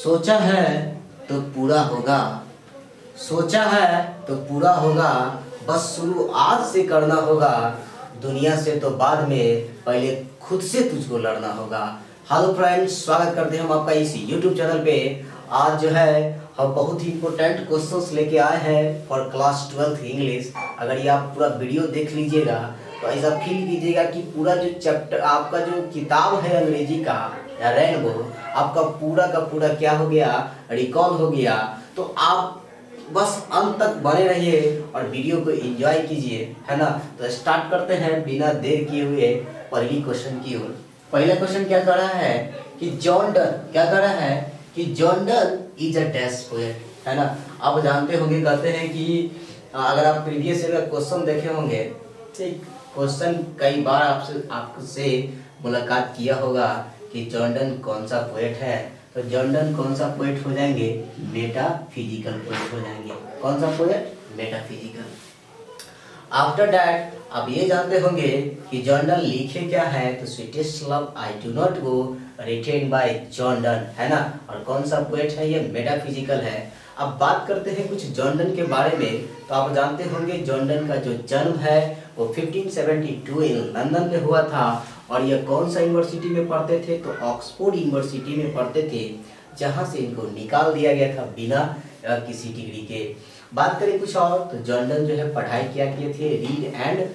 सोचा है तो पूरा होगा, सोचा है तो पूरा होगा, बस शुरू आज से करना होगा। दुनिया से तो बाद में, पहले खुद से तुझको लड़ना होगा। हेलो फ्रेंड्स, स्वागत करते हैं हम आपका इस यूट्यूब चैनल पे। आज जो है हम बहुत ही इंपॉर्टेंट क्वेश्चंस लेके आए हैं फॉर क्लास 12th इंग्लिश। अगर ये आप पूरा वीडियो देख लीजिएगा तो ऐसा फील कीजिएगा कि पूरा जो चैप्टर आपका जो किताब है अंग्रेजी का या रेनबो, आपका पूरा का पूरा क्या हो गया, रिकॉल हो गया। तो आप बस अंत तक बने रहिए और वीडियो को एंजॉय कीजिए, है ना। तो स्टार्ट करते हैं बिना देर किए हुए पहली क्वेश्चन की ओर। पहला क्वेश्चन क्या कर रहा है कि जॉन डन क्या कर रहा है कि John Donne is a dash poet, है ना। आप जानते होंगे, कहते हैं कि अगर आप प्रीवियस ईयर का क्वेश्चन देखे होंगे, ठीक, क्वेश्चन कई बार आपसे मुलाकात किया होगा कि जॉन डन कौन सा पोएट है। तो जॉन डन कौन सा पोएट हो जाएंगे, मेटाफिजिकल पोएट हो जाएंगे। कौन सा पोएट, मेटाफिजिकल। आफ्टर दैट आप ये जानते होंगे कि जॉन डन लिखे क्या है, तो sweetest love I do not go written by John Donne, है ना। और कौन सा पोएट है, ये मेटाफिजिकल है। अब बात करते हैं कुछ जॉन डन के बारे में। तो आप जानते होंगे जॉन डन का जो जन्म है वो 1572 इन लंदन में हुआ था। और ये कौन सा यूनिवर्सिटी में पढ़ते थे, तो ऑक्सफोर्ड यूनिवर्सिटी में पढ़ते थे, जहाँ से इनको निकाल दिया गया था बिना किसी डिग्री के। बात करें कुछ और, तो जॉन डन जो है पढ़ाई क्या किए थे, read and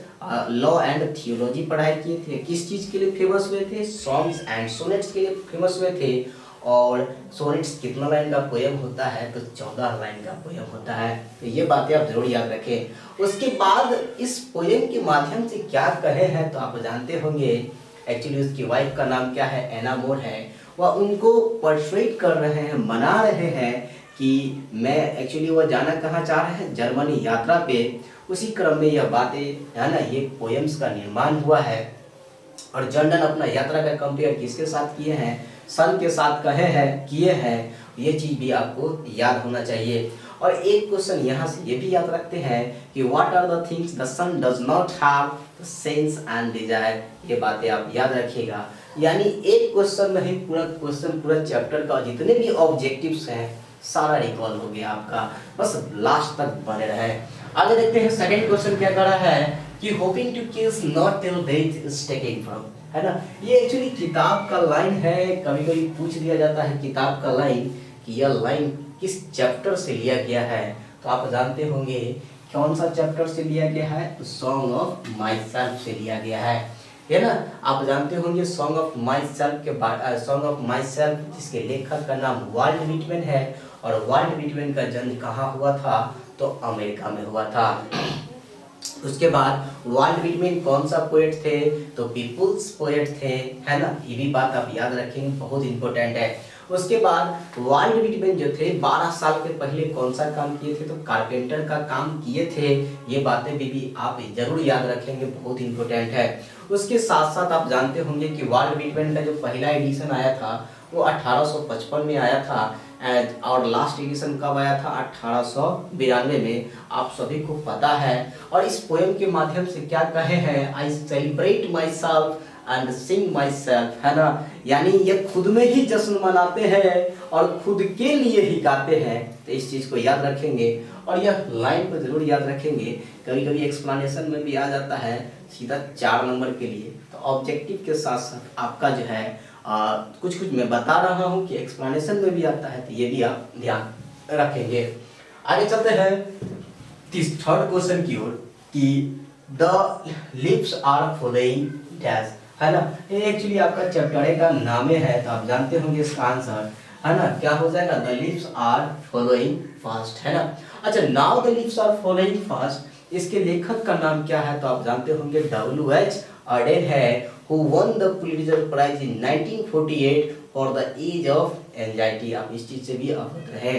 law and theology पढ़ाई किए थे। किस चीज़ के लिए फेमस हुए थे, सॉन्ग्स एंड सोनेट्स के लिए फेमस हुए थे। और सोनेट्स कितना लाइन का पोएम होता है, तो 14 लाइन का पोएम होता है। तो ये बातें आप जरूर याद रखें। उसके बाद इस पोएम के माध्यम से क्या कहे हैं, तो आप जानते होंगे एक्चुअली उसकी वाइफ का नाम क्या है, एना मोर है। वह उनको परसुएट कर रहे हैं, मना रहे हैं कि मैं एक्चुअली वह जाना कहाँ चाह रहे हैं, जर्मनी यात्रा पे। उसी क्रम में यह बातें, है ना, ये पोएम्स का निर्माण हुआ है। और जॉन डन अपना यात्रा का कंपेयर किसके साथ किए हैं, सन के साथ कहे हैं, किए हैं। ये चीज़ भी आपको याद होना चाहिए। और एक क्वेश्चन यहाँ से ये भी याद रखते हैं कि what are the things the sun does not have the sense and desire. ये बातें आप याद रखिएगा। यानी एक क्वेश्चन नहीं, पूरा क्वेश्चन, पूरा चैप्टर का जितने भी ऑब्जेक्टिव्स हैं सारा रिकॉल हो गया आपका, बस लास्ट तक बने रहे। आगे देखते हैं सेकंड क्वेश्चन क्या कर रहा है कि होपिंग टू किस not till death is taking from, है ना। ये एक्चुअली किताब का लाइन है। कभी कभी पूछ दिया जाता है किताब का लाइन कि यह लाइन किस चैप्टर से लिया गया है। तो आप जानते होंगे कौन सा चैप्टर से लिया गया है, तो सॉन्ग ऑफ माई सेल्फ से लिया गया है ना। आप जानते होंगे सॉन्ग ऑफ माई सेल्फ के बाद, सॉन्ग ऑफ माई सेल्फ जिसके लेखक का नाम वाल्ट व्हिटमैन है। और वाल्ट व्हिटमैन का जन्म कहाँ हुआ था, तो अमेरिका में हुआ था। उसके बाद वाल्ट व्हिटमैन कौन सा पोएट थे, तो पीपुल्स पोएट थे, है ना। ये भी बात आप याद रखेंगे, बहुत इंपॉर्टेंट है। उसके बाद वाल्ट व्हिटमैन जो थे 12 साल के पहले कौन सा काम किए थे, तो कारपेंटर का काम किए थे। ये बातें भी आप जरूर याद रखेंगे, बहुत इंपॉर्टेंट है। उसके साथ साथ आप जानते होंगे कि वाल्ट व्हिटमैन का जो पहला एडिशन आया था वो 1855 में आया था। और लास्ट एडिशन कब आया था, 1892 में, आप सभी को पता है। और इस पोएम के माध्यम से क्या कहे हैं, I celebrate my self and Singh my self, है ना। यानी ये खुद में ही जश्न मनाते हैं और खुद के लिए ही गाते हैं। तो इस चीज़ को याद रखेंगे और यह लाइन को जरूर याद रखेंगे। कभी कभी एक्सप्लेनेशन में भी आ जाता है सीधा 4 नंबर के लिए। तो ऑब्जेक्टिव के साथ साथ आपका जो है कुछ कुछ मैं बता रहा हूँ कि एक्सप्लेनेशन में भी आता है, तो ये भी आप ध्यान रखेंगे। आगे चलते हैं थर्ड क्वेश्चन की ओर कि the lips are following dash, है ना। ये एक्चुअली आपका चैप्टर का नाम है, तो आप जानते होंगे इसका आंसर, है ना, क्या हो जाएगा, the lips are following fast, है ना। अच्छा, now the lips are following fast, इसके लेखक का नाम क्या है, तो आप जानते होंगे W.H. Auden है, who won the Pulitzer Prize in 1948 for the Age of Anxiety। आप इस चीज से भी अवगत रहे।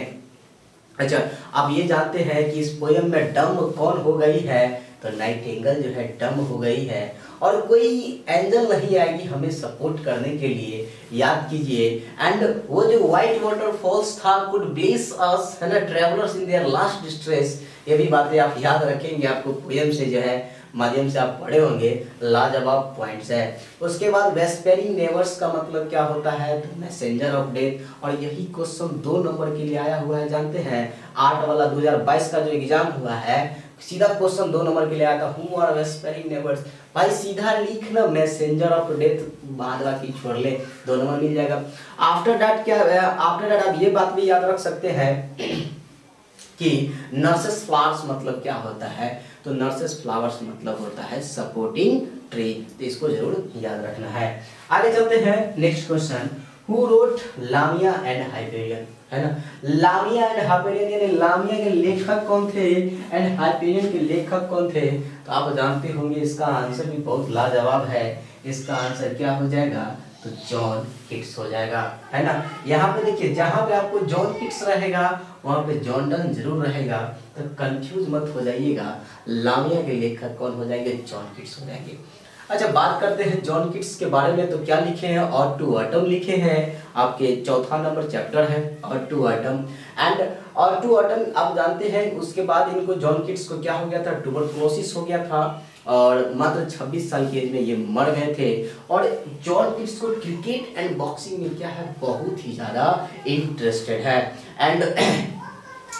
अच्छा, आप ये जानते हैं कि इस पोएम में डम कौन हो गई है, तो नाइटिंगेल जो है डम हो गई है। और कोई एंजल नहीं आएगी हमें सपोर्ट करने के लिए, याद कीजिए। एंड वो जो व्हाइट वाटरफॉल्स था कुड ब्लेस अस, है ना, travellers in their last distress. ये भी बातें आप याद रखेंगे, आपको पोएम से जो है माध्यम से आप पढ़े होंगे, लाजवाब पॉइंट्स है। उसके बाद वेस्पेरिंग नेवर्स का मतलब क्या होता है, तो मैसेंजर ऑफ डेथ। और यही क्वेश्चन 2 नंबर के लिए आया हुआ है, जानते हैं 8 वाला 2022 का जो एग्जाम हुआ है, सीधा क्वेश्चन 2 नंबर के लिए आया था, हु आर वेस्पेरिंग नेवर्स। भाई सीधा लिखना मैसेंजर ऑफ डेथ, बाद बाकी छोड़ ले, 2 नंबर मिल जाएगा। आफ्टर दैट क्या, आफ्टर दैट आप ये बात भी याद रख सकते हैं कि नर्सेस फ्लावर्स मतलब क्या होता है, तो नर्सेस फ्लावर्स मतलब होता है सपोर्टिंग ट्री, तो इसको जरूर याद रखना है। आगे चलते हैं next question, who wrote लामिया and Hyperion, है ना। लामिया एंड हाइपेरियन यानी लामिया के लेखक कौन थे एंड हाइपेरियन के लेखक कौन थे, तो आप जानते होंगे इसका आंसर भी बहुत लाजवाब है। इसका आंसर क्या हो जाएगा, तो जॉन किट्स हो जाएगा, है ना। यहाँ पे देखिए जहाँ पे आपको जॉन किट्स रहेगा वहाँ पे जॉन डन जरूर रहेगा, तो कंफ्यूज मत हो जाइएगा, लामिया के लेखक कौन हो जाएंगे, जॉन किट्स हो जाएंगे। अच्छा बात करते हैं जॉन किट्स के बारे में, तो क्या लिखे हैं, और टू एटम लिखे हैं, आपके चौथा नंबर चैप्टर है और टू एटम। एंड और टू एटम आप जानते हैं, उसके बाद इनको जॉन किट्स को क्या हो गया था, ट्यूबरक्लोसिस हो गया था और मात्र 26 साल की एज में ये मर गए थे। और जॉन किट्स को क्रिकेट एंड बॉक्सिंग में क्या है, बहुत ही ज़्यादा इंटरेस्टेड है। एंड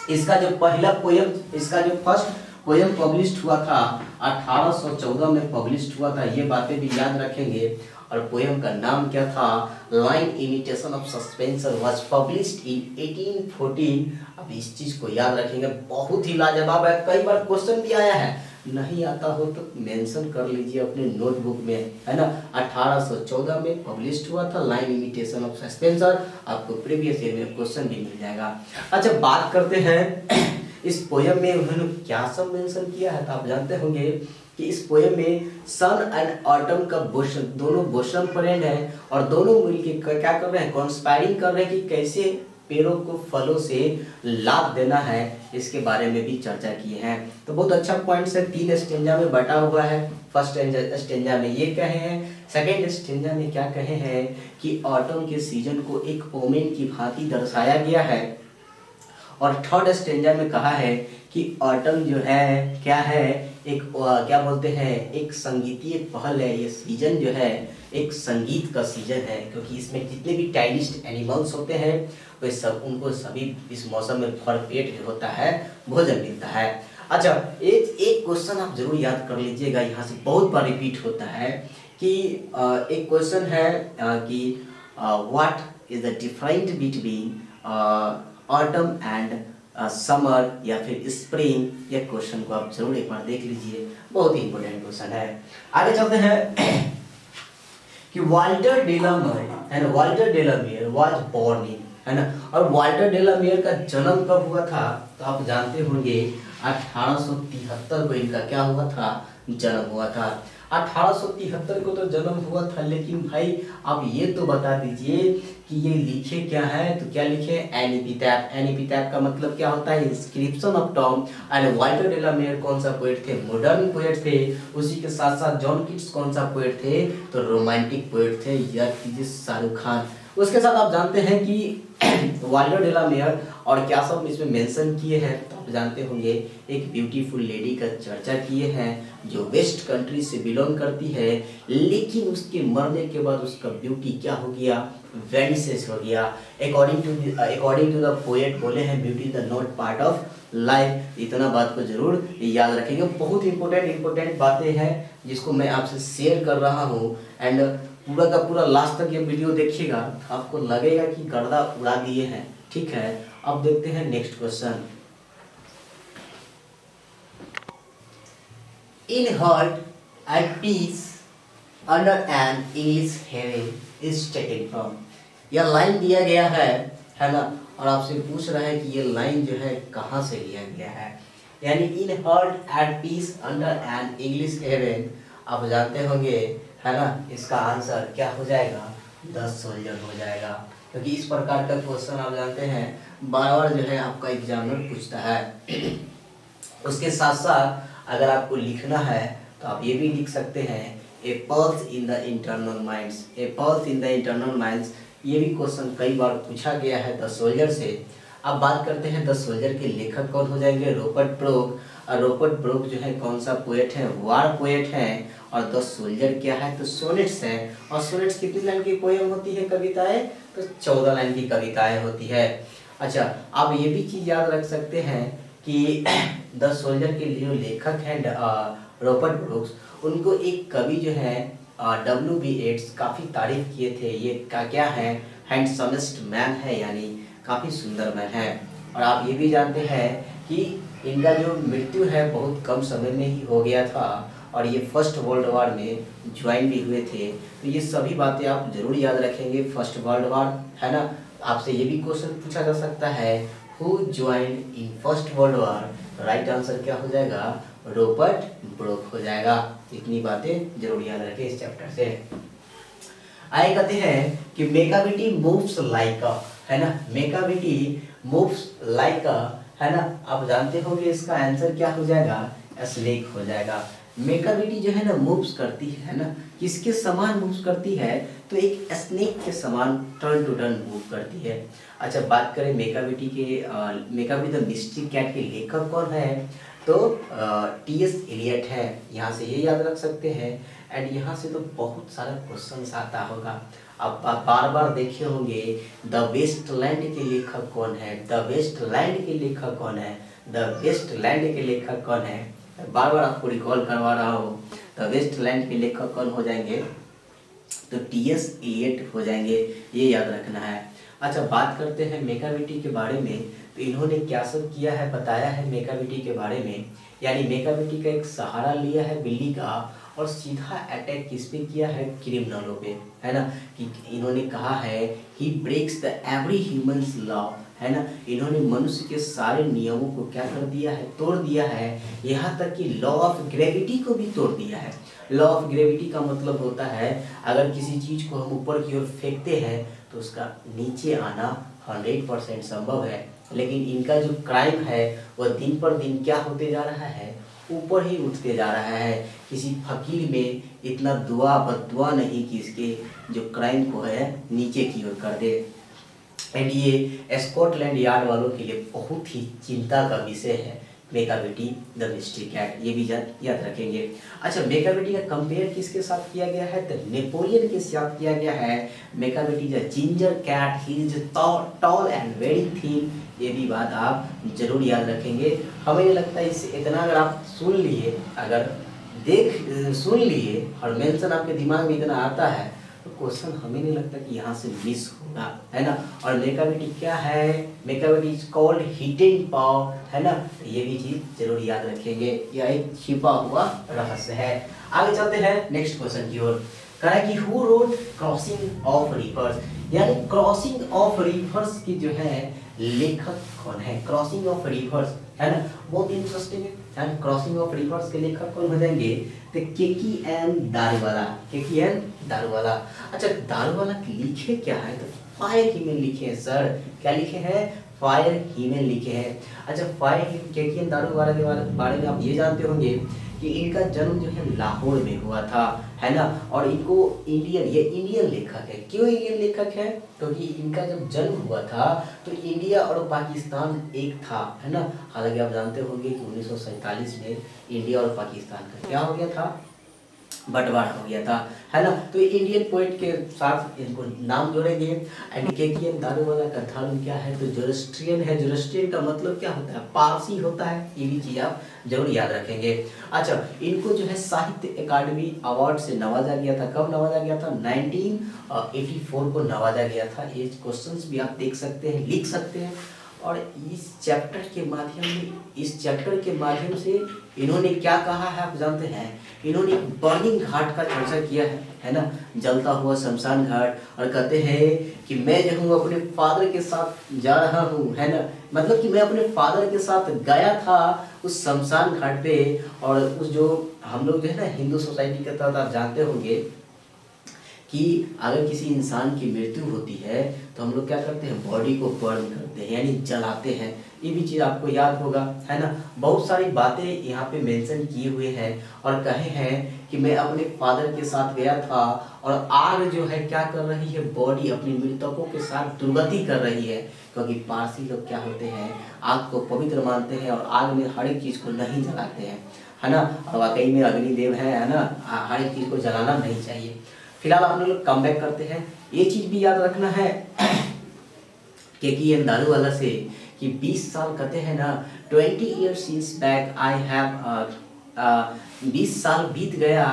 इसका जो पहला पोयम, इसका जो फर्स्ट पोयम पब्लिश्ड हुआ था 1814 में पब्लिश्ड हुआ था, ये बातें भी याद रखेंगे। और पोयम का नाम क्या था, line imitation of Spenser was published in 1814। अब इस चीज को याद रखेंगे, बहुत ही लाजवाब है, कई बार क्वेश्चन भी आया है, नहीं आता हो तो मेंशन कर लीजिए अपने नोटबुक में, है ना। 1814 में पब्लिश्ड हुआ था लाइन इमिटेशन ऑफ सस्पेंसर, आपको प्रीवियस ईयर में क्वेश्चन भी मिल जाएगा। अच्छा बात करते हैं इस पोयम में उन्होंने क्या सब मेंशन किया है, तो आप जानते होंगे कि इस पोयम में सन एंड ऑटम का बोशन, दोनों बोशन फ्रेंड है और दोनों मिलकर क्या कर रहे हैं, कॉन्स्पायरिंग कर रहे हैं कि कैसे पेड़ों को फलों से लाभ देना है, इसके बारे में भी चर्चा किए हैं। तो बहुत अच्छा पॉइंट है, 3 स्टेंजा में बटा हुआ है। फर्स्ट स्टेंजा में ये कहे हैं, सेकेंड स्टेंजा में क्या कहे हैं कि ऑटम के सीजन को एक ओमेन की भांति दर्शाया गया है, और थर्ड स्टेंजा में कहा है कि ऑटम जो है क्या है, एक क्या बोलते हैं, एक संगीतीय पहल है, ये सीजन जो है एक संगीत का सीजन है, क्योंकि इसमें जितने भी टाइलिस्ट एनिमल्स होते हैं वे सब, उनको सभी इस मौसम में भरपेट जो होता है भोजन मिलता है। अच्छा एक क्वेश्चन आप जरूर याद कर लीजिएगा, यहाँ से बहुत बार रिपीट होता है कि एक क्वेश्चन है कि what is the difference between autumn and summer या फिर स्प्रिंग, ये क्वेश्चन को आप जरूर एक बार देख लीजिए, बहुत ही इंपॉर्टेंट क्वेश्चन है। आगे चलते हैं कि Walter de la Mare and Walter de la Mare was born in, है ना। और वाल्टर डेलामियर का जन्म कब हुआ था, तो आप जानते होंगे 1873 को इनका क्या हुआ था, जन्म हुआ था। 1873 को तो जन्म हुआ था, लेकिन भाई आप ये तो बता दीजिए कि ये लिखे क्या है, तो क्या लिखे, एनिपिटैफ। एनिपिटैफ का मतलब क्या होता है, inscription of tomb. And Walter de la Mare कौन सा पोएट थे, मॉडर्न पोएट थे। उसी के साथ साथ जॉन किट्स कौन सा पोएट थे, तो रोमांटिक पोएट थे, या कीजिए शाहरुख खान। उसके साथ आप जानते हैं कि वाल्टर डेलामियर और क्या सब इसमें मेंशन किए हैं, तो आप जानते होंगे एक ब्यूटीफुल लेडी का चर्चा किए हैं जो वेस्ट कंट्री से बिलोंग करती है, लेकिन उसके मरने के बाद उसका ब्यूटी क्या हो गया, वेनिसेस हो गया। अकॉर्डिंग टू द पोएट बोले हैं, beauty is the not part of life. इतना बात को जरूर याद रखेंगे, बहुत इंपॉर्टेंट बातें हैं जिसको मैं आपसे शेयर कर रहा हूँ। एंड पूरा का पूरा लास्ट तक ये वीडियो देखिएगा, आपको लगेगा कि गर्दा उड़ा दिए हैं, ठीक है। अब देखते हैं next question, in heart at peace under an English heaven is taken from. यह लाइन दिया गया है ना, और आपसे पूछ रहा है कि ये लाइन जो है कहाँ से लिया गया है, यानी in heart at peace under an English heaven, आप जानते होंगे, है ना। इसका आंसर क्या हो जाएगा, द सोल्जर हो जाएगा, क्योंकि इस प्रकार का क्वेश्चन आप जानते हैं बार बार जो है आपका एग्जामिनर पूछता है। उसके साथ साथ अगर आपको लिखना है तो आप ये भी लिख सकते हैं, a pulse in the internal minds, a pulse in the internal minds, ये भी क्वेश्चन कई बार पूछा गया है द सोल्जर से। अब बात करते हैं द सोल्जर के लेखक कौन हो जाएंगे, रॉबर्ट ब्रोक। और रॉबर्ट ब्रोक जो है कौन सा पोएट है, वार पोएट है। और द सोल्जर क्या है, तो सोनेट्स है। और सोनेट्स कितनी लाइन की पोएम होती है, कविताएं, तो 14 लाइन की कविताएं होती है। अच्छा, आप ये भी चीज याद रख सकते हैं कि द सोल्जर के जो लेखक हैं रॉबर्ट ब्रोक्स, उनको एक कवि जो है W.B. येट्स काफ़ी तारीफ किए थे। ये का क्या है, हैंडसमेस्ट मैन है, यानी काफ़ी सुंदर मैन है। और आप ये भी जानते हैं कि इनका जो मृत्यु है बहुत कम समय में ही हो गया था, और ये फर्स्ट वर्ल्ड वार में ज्वाइन भी हुए थे। तो ये सभी बातें आप जरूर याद रखेंगे। फर्स्ट वर्ल्ड वार है ना, आपसे ये भी क्वेश्चन पूछा जा सकता है, who joined in first world war, right answer क्या हो जाएगा, रॉबर्ट ब्रोक हो जाएगा। इतनी बातें जरूर याद रखें इस चैप्टर से। आगे कहते हैं कि मेकाविटी मूव्स लाइक अ, है ना, मेकाविटी मूव्स लाइक अ, है ना, आप जानते हो कि इसका आंसर क्या हो जाएगा, स्नेक हो जाएगा। मेकाविटी जो है ना मूव्स करती है ना, किसके समान मूव्स करती है, तो एक स्नेक के समान टर्न टू टर्न मूव करती है। अच्छा, बात करें मेकाविटी के, मेकाविटी द मिस्ट्री कैट के लेखक कौन है, तो T.S. एलियट है। यहाँ से ये याद रख सकते हैं। एंड यहाँ से तो बहुत सारा क्वेश्चन आता होगा, आप बार बार देखे होंगे। द वेस्टलैंड के लेखक कौन है, द वेस्टलैंड के लेखक कौन है, द वेस्टलैंड के लेखक कौन है, बार बार आपको रिकॉल करवा रहा हूँ। द वेस्टलैंड के लेखक कौन हो जाएंगे, तो T.S. एलियट हो जाएंगे, ये याद रखना है। अच्छा, बात करते हैं मेकाविटी के बारे में, तो इन्होंने क्या सब किया है, बताया है मेकाविटी के बारे में। यानी मेकाविटी का एक सहारा लिया है बिल्ली का, और सीधा अटैक किस पे किया है, क्रिमिनलों पे, है ना। कि इन्होंने कहा है he breaks the every humans law, है ना, इन्होंने मनुष्य के सारे नियमों को क्या कर दिया है, तोड़ दिया है। यहाँ तक कि लॉ ऑफ ग्रेविटी को भी तोड़ दिया है। लॉ ऑफ ग्रेविटी का मतलब होता है, अगर किसी चीज को हम ऊपर की ओर फेंकते हैं तो उसका नीचे आना 100% संभव है। लेकिन इनका जो क्राइम है वह दिन पर दिन क्या होते जा रहा है, ऊपर ही उठते जा रहा है। किसी फकीर में इतना दुआ बददुआ नहीं कि इसके जो क्राइम को है नीचे की ओर कर दे। एंड ये स्कॉटलैंड यार्ड वालों के लिए बहुत ही चिंता का विषय है, मेकाविटी द मिस्ट्री कैट, ये भी याद रखेंगे। अच्छा, मेकाविटी का कंपेयर किसके साथ किया गया है, तो नेपोलियन के साथ किया गया है। Macavity the ginger cat, he is tall and very thin, ये भी बात आप जरूर याद रखेंगे। हमें लगता है इससे इतना अगर आप सुन लिए, अगर सुन लिए और मेंशन आपके दिमाग में इतना आता है, तो क्वेश्चन हमें नहीं लगता कि यहाँ से मिस होगा, है ना। और मेकाविटी क्या है, मेकाविटी इज कॉल्ड हिडन पाव, है ना, ये भी चीज जरूर याद रखेंगे, यह एक छिपा हुआ रहस्य है। आगे चलते हैं नेक्स्ट क्वेश्चन की ओर। कह रहा है कि who wrote crossing of reverse, यानी क्रॉसिंग ऑफ रिवर्स की जो है लेखक कौन है, क्रॉसिंग ऑफ रिवर्स, है ना, बहुत इंटरेस्टिंग है। क्रॉसिंग ऑफ रिवर्स के लेखक कौन हो जाएंगे, तो KKN दारूवाला, KKN दारूवाला। अच्छा, दारूवाला लिखे क्या है, तो फायर ह्यूमन लिखे हैं सर, क्या लिखे हैं, फायर ह्यूमन लिखे हैं। अच्छा, फायर KKN दारूवाला के बारे में आप ये जानते होंगे कि इनका जन्म जो है लाहौर में हुआ था, है ना। और इनको ये इंडियन लेखक है। क्यों इंडियन लेखक है, क्योंकि इनका जब जन्म हुआ था तो इंडिया और पाकिस्तान एक था, है ना। हालांकि आप जानते होंगे कि 1947 में इंडिया और पाकिस्तान का क्या हो गया था, बंटवारा हो गया था, है ना। तो इंडियन पोएट के साथ इनको नाम जोड़ेंगे। एंड KKN दारूवाला का धर्म क्या है, तो जोरोस्ट्रियन है। जोरोस्ट्रियन का मतलब क्या होता है, पारसी होता है, ये भी चीज आप जरूर याद रखेंगे। अच्छा, इनको जो है साहित्य अकादमी अवार्ड से नवाजा गया था। कब नवाजा गया था, 1984 को नवाजा गया था। ये क्वेश्चंस भी आप देख सकते हैं, लिख सकते हैं। और इस चैप्टर के माध्यम से इन्होंने क्या कहा है, आप जानते हैं, इन्होंने बर्निंग घाट का चर्चा किया है ना, जलता हुआ शमशान घाट। और कहते हैं कि मैं जो हूँ अपने फादर के साथ जा रहा हूँ, है ना, मतलब कि मैं अपने फादर के साथ गया था उस शमशान घाट पे। और उस जो हम लोग जो है ना हिंदू सोसाइटी के तहत आप जानते होंगे कि अगर किसी इंसान की मृत्यु होती है तो हम लोग क्या करते हैं, बॉडी को बर्न करते हैं यानी जलाते हैं। ये भी चीज़ आपको याद होगा, है ना। बहुत सारी बातें यहाँ पे मेंशन किए हुए हैं और कहे हैं कि मैं अपने फादर के साथ गया था और आग जो है क्या कर रही है, बॉडी अपनी मृतकों के साथ दुर्गति कर रही है। क्योंकि पारसी लोग क्या होते हैं, आग को पवित्र मानते हैं और आग में हर एक चीज़ को नहीं जलाते हैं, है ना। और वाकई में अग्निदेव है ना, हर एक चीज़ को जलाना नहीं चाहिए। फिलहाल आप लोग कम बैक करते हैं। ये चीज़ भी याद रखना है कि दारू वाला से कि 20 साल कहते हैं ना, 20 years since back I have 20 साल बीत गया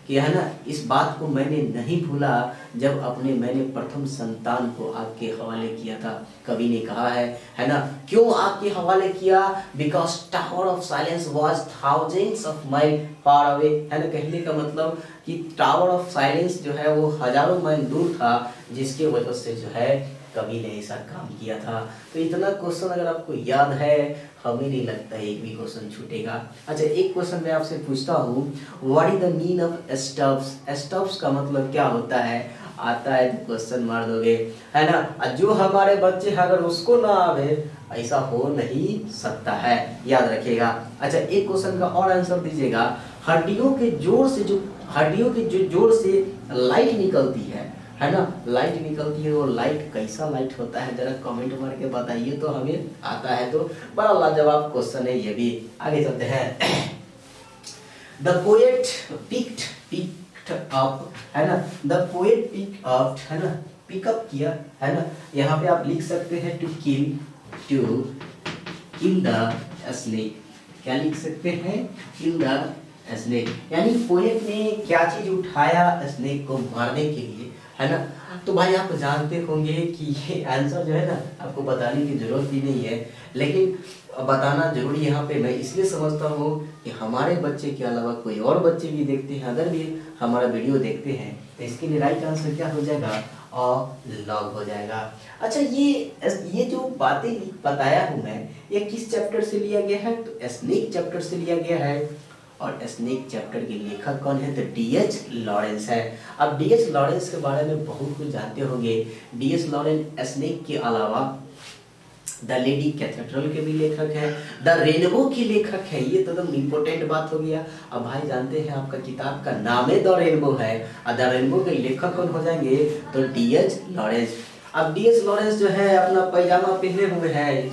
कि है ना, इस बात को मैंने नहीं भूला जब मैंने प्रथम संतान को आग के हवाले किया था। कवि ने कहा है ना, क्यों आग के हवाले किया, because tower of silence was thousands of mile far away, है ना। कहने का मतलब कि टावर ऑफ साइलेंस जो है वो हजारों माइल दूर था, जिसके वजह से जो है कवि ने ऐसा काम किया था। तो इतना क्वेश्चन अगर आपको याद है, हमें नहीं लगता है एक भी क्वेश्चन छूटेगा। अच्छा, एक क्वेश्चन मैं आपसे पूछता हूँ, what is the mean of stuffs. Stuffs का मतलब क्या होता है, आता है तो क्वेश्चन मार दोगे, है ना। जो हमारे बच्चे अगर उसको ना आवे, ऐसा हो नहीं सकता है, याद रखिएगा। अच्छा, एक क्वेश्चन का और आंसर दीजिएगा, हड्डियों के जोड़ से जोड़ से लाइट निकलती है ना, लाइट निकलती है, और लाइट कैसा लाइट होता है, जरा कमेंट मार के बताइए तो, हमें आता है तो। बड़ा लाजवाब क्वेश्चन है ये भी। आगे चलते हैं। द पोएट पिक्ड अप, है ना, द पोएट पिक अप, है ना, पिकअप किया, है ना। यहाँ पे आप लिख सकते हैं टू किल द स्नेक। क्या लिख सकते हैं, किल द स्नेक, यानी पोएट ने क्या चीज उठाया स्नेक को मारने के लिए, है ना। तो भाई आप जानते होंगे कि ये आंसर जो है ना, आपको बताने की जरूरत भी नहीं है, लेकिन बताना जरूरी यहाँ पे मैं इसलिए समझता हूँ कि हमारे बच्चे के अलावा कोई और बच्चे भी देखते हैं, अगर भी हमारा वीडियो देखते हैं तो इसके लिए राइट आंसर क्या हो जाएगा, लॉग हो जाएगा। अच्छा, ये जो बातें बताया हूँ मैं, ये किस चैप्टर से लिया गया है, तो स्नेक चैप्टर से लिया गया है। और स्नेक चैप्टर के लेखक कौन है, तो D.H. लॉरेंस है। अब D.H. लॉरेंस के बारे में बहुत कुछ जानते होंगे। D.H. लॉरेंस स्नेक के अलावा द लेडी कैथेड्रल के भी लेखक हैं, द रेनबो के लेखक हैं। ये तो एकदम इम्पोर्टेंट बात हो गया। अब भाई जानते हैं आपका किताब का नाम है द रेनबो है, और द रेनबो के लेखक कौन हो जाएंगे, तो D.H. लॉरेंस। अब D.H. लॉरेंस जो है अपना पैजामा पहने हुए हैं,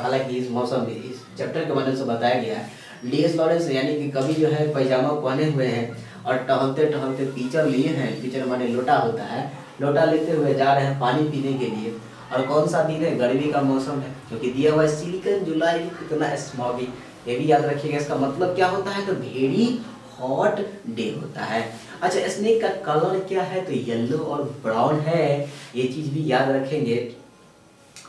हालांकि इस मौसम में इस चैप्टर के बारे से बताया गया है। D.H. लॉरेंस यानी कि कवि जो है पैजामा पहने हुए हैं और टहलते टहलते टीचर लिए हैं, टीचर माने लोटा होता है, लोटा लेते हुए जा रहे हैं पानी पीने के लिए। और कौन सा दिन है, गर्मी का मौसम है, क्योंकि दिया हुआ है सिलिकन जुलाई इतना स्मॉगी। ये भी याद रखिएगा, इसका मतलब क्या होता है, तो वेरी हॉट डे होता है। अच्छा, स्नेक का कलर क्या है, तो येलो और ब्राउन है, ये चीज भी याद रखेंगे।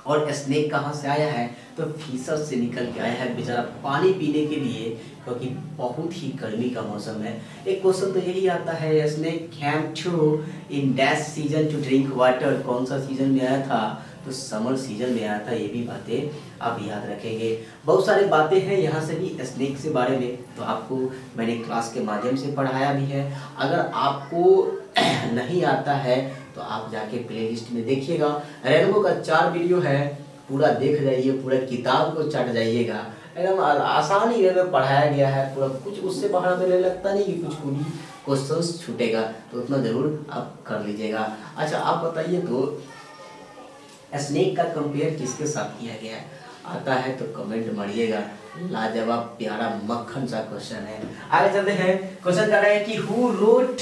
और स्नेक कहाँ से आया है, तो फिशर से निकल के आया है बेचारा पानी पीने के लिए, क्योंकि बहुत ही गर्मी का मौसम है। एक क्वेश्चन तो यही आता है, snake came to in dash season to drink water, कौन सा सीजन में आया था, तो समर सीजन में आया था। ये भी बातें आप याद रखेंगे। बहुत सारी बातें हैं यहाँ से भी स्नेक से बारे में, तो आपको मैंने क्लास के माध्यम से पढ़ाया भी है। अगर आपको नहीं आता है तो आप जाके प्लेलिस्ट में देखिएगा, रेनबो का 4 वीडियो है, पूरा देख जाइए, पूरा किताब को चट जाइएगा। एकदम आसानी में पढ़ाया गया है पूरा, कुछ उससे बाहर में लगता नहीं कि कुछ भी क्वेश्चंस छूटेगा, तो उतना जरूर आप कर लीजिएगा। अच्छा, आप बताइए तो स्नेक का कंपेयर किसके साथ किया गया है, आता है तो कमेंट मारिएगा। लाजवाब प्यारा मक्खन सा क्वेश्चन है। आगे चलते हैं, क्वेश्चन कर रहे हैं कि who wrote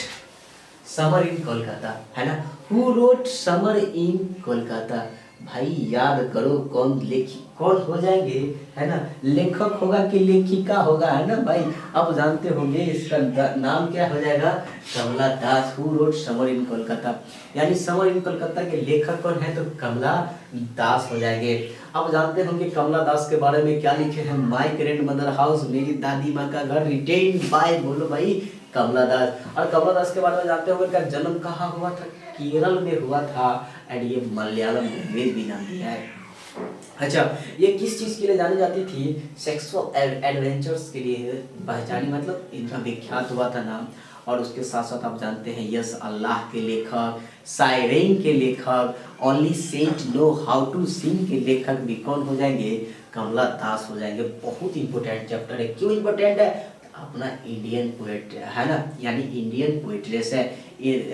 summer in Kolkata, है ना, who wrote summer in Kolkata. भाई याद करो कौन हो जाएंगे, है ना, लेखक होगा कि लेखिका होगा, है ना भाई, आप जानते होंगे इसका नाम क्या हो जाएगा, कमला दास। Who wrote summer in Kolkata, यानी समर इन कोलकाता के लेखक कौन है, तो कमला दास हो जाएंगे। आप जानते होंगे कमला दास के बारे में क्या लिखे हैं, माय ग्रैंड मदर हाउस, मेरी दादी माँ का घर, रिटेन बाय, बोलो भाई, कमला दास। और कमला दास के बारे में जानते होंगे का जन्म कहाँ हुआ था, केरल में हुआ था, एंड ये मलयालम लैंग्वेज भी नाम दिया है। अच्छा, ये किस चीज़ के लिए जानी जाती थी, सेक्सुअल एडवेंचर्स के लिए पहचानी, मतलब इनका विख्यात हुआ था नाम। और उसके साथ साथ आप जानते हैं यस अल्लाह के लेखक, सायरेन के लेखक, only saint know how to sing के लेखक भी कौन हो जाएंगे? कमला दास हो जाएंगे। बहुत इंपॉर्टेंट चैप्टर है। क्यों इंपॉर्टेंट है? अपना इंडियन पोएट है ना, यानी इंडियन पोएट्रेस है,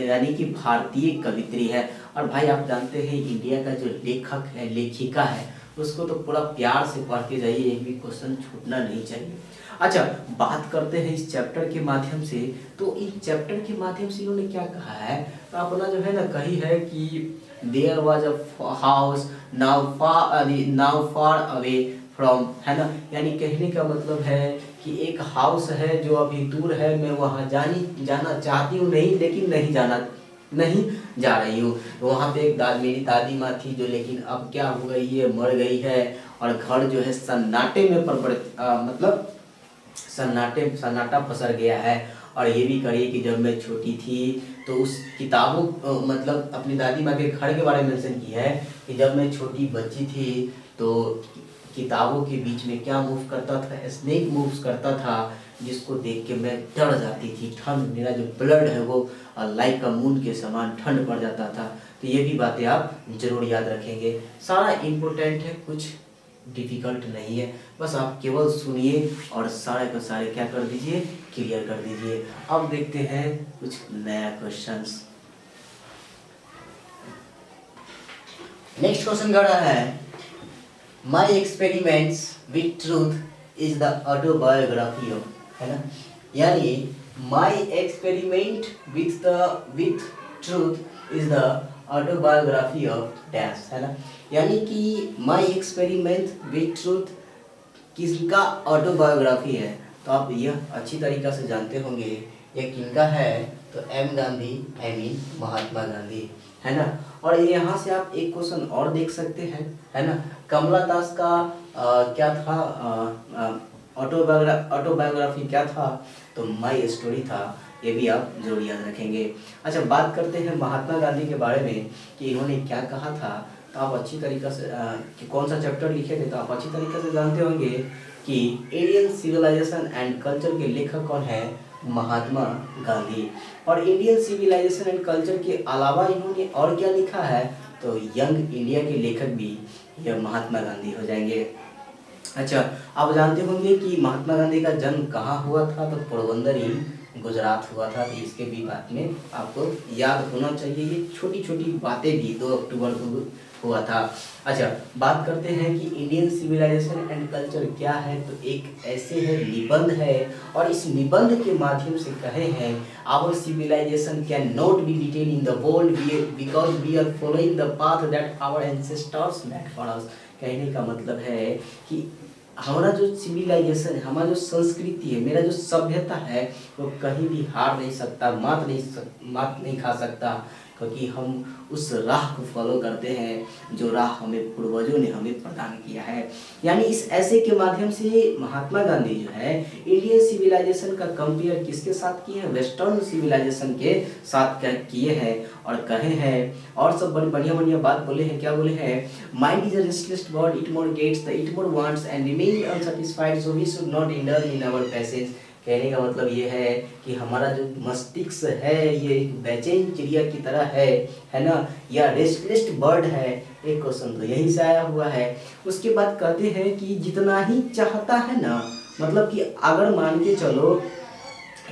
यानी कि भारतीय कवित्री है। और भाई आप जानते हैं इंडिया का जो लेखक है, लेखिका है, उसको तो पूरा प्यार से पढ़ के जाइए, एक भी क्वेश्चन छूटना नहीं चाहिए। अच्छा, बात करते हैं इस चैप्टर के माध्यम से। तो इस चैप्टर के माध्यम से इन्होंने क्या कहा है? तो अपना जो है ना कही है कि there was a house now far away from, है ना, यानी कहने का मतलब है कि एक हाउस है जो अभी दूर है, मैं वहाँ जाना चाहती हूँ नहीं, लेकिन नहीं जा रही हूँ। तो वहाँ पे एक मेरी दादी माँ थी जो, लेकिन अब क्या हो गई है, मर गई है। और घर जो है सन्नाटे में मतलब सन्नाटा पसर गया है। और ये भी करिए कि जब मैं छोटी थी तो उस किताबों मतलब अपनी दादी माँ के घर के बारे में मेंशन की है कि जब मैं छोटी बच्ची थी तो किताबों के बीच में क्या मूव करता था? स्नेक मूव्स करता था, जिसको देख के मैं डर जाती थी। ठंड, मेरा जो ब्लड है वो लाइक का मून के समान ठंड पड़ जाता था। तो ये भी बातें आप जरूर याद रखेंगे। सारा इम्पोर्टेंट है, कुछ डिफिकल्ट नहीं है, बस आप केवल सुनिए और सारे के सारे क्या कर दीजिए, क्लियर कर दीजिए। अब देखते हैं कुछ नया क्वेश्चंस। नेक्स्ट क्वेश्चन कर रहा है, my experiments with truth is the autobiography of, है ना, यानी my experiment with truth is the autobiography of dash, है ना, यानी कि माई एक्सपेरिमेंट विथ ट्रूथ किसका ऑटोबायोग्राफी है? तो आप यह अच्छी तरीक़ा से जानते होंगे ये किनका है। तो M Gandhi, I mean Mahatma Gandhi, है ना। और यहाँ से आप एक क्वेश्चन और देख सकते हैं, है ना, कमला दास का क्या था ऑटोबायोग्राफी क्या था? तो माई स्टोरी था। ये भी आप जरूर याद रखेंगे। अच्छा, बात करते हैं महात्मा गांधी के बारे में कि इन्होंने क्या कहा था। तो आप अच्छी तरीक़ा से कि कौन सा चैप्टर लिखे थे, तो आप अच्छी तरीक़े से जानते होंगे कि इंडियन सिविलाइजेशन एंड कल्चर के लेखक कौन है? महात्मा गांधी। और इंडियन सिविलाइजेशन एंड कल्चर के अलावा इन्होंने और क्या लिखा है? तो यंग इंडिया के लेखक भी यह महात्मा गांधी हो जाएंगे। अच्छा, आप जानते होंगे कि महात्मा गांधी का जन्म कहाँ हुआ था? तो पोरबंदर इन गुजरात हुआ था। तो इसके भी बात में आपको याद होना चाहिए, ये छोटी छोटी बातें भी 2 अक्टूबर को हुआ था। अच्छा, बात करते हैं कि इंडियन सिविलाइजेशन एंड कल्चर क्या है। तो एक ऐसे है निबंध है, और इस निबंध के माध्यम से कहे हैं our civilisation can not be detain in the world because we are following the path that our ancestors made for us. कहने का मतलब है कि हमारा जो सिविलाइजेशन है, हमारा जो संस्कृति है, मेरा जो सभ्यता है, वो कहीं भी हार नहीं सकता, मात नहीं खा सकता, क्योंकि हम उस राह को फॉलो करते हैं जो राह हमें पूर्वजों ने हमें प्रदान किया है। यानी इस ऐसे के माध्यम से महात्मा गांधी जो है इंडियन सिविलाइजेशन का कंपेयर किसके साथ किए हैं? वेस्टर्न सिविलाइजेशन के साथ किए हैं। और कहे हैं और सब बढ़िया बढ़िया बात बोले हैं। क्या बोले हैं? Mind is a restless bird, it more gets the it more wants and remain unsatisfied, so we should not indulge in our passage. कहने का मतलब ये है कि हमारा जो मस्तिष्क है ये बेचैन चिड़िया की तरह है ना, या रेस्टलेस बर्ड है। एक क्वेश्चन तो यहीं से आया हुआ है। उसके बाद कहते हैं कि जितना ही चाहता है ना, मतलब कि अगर मान के चलो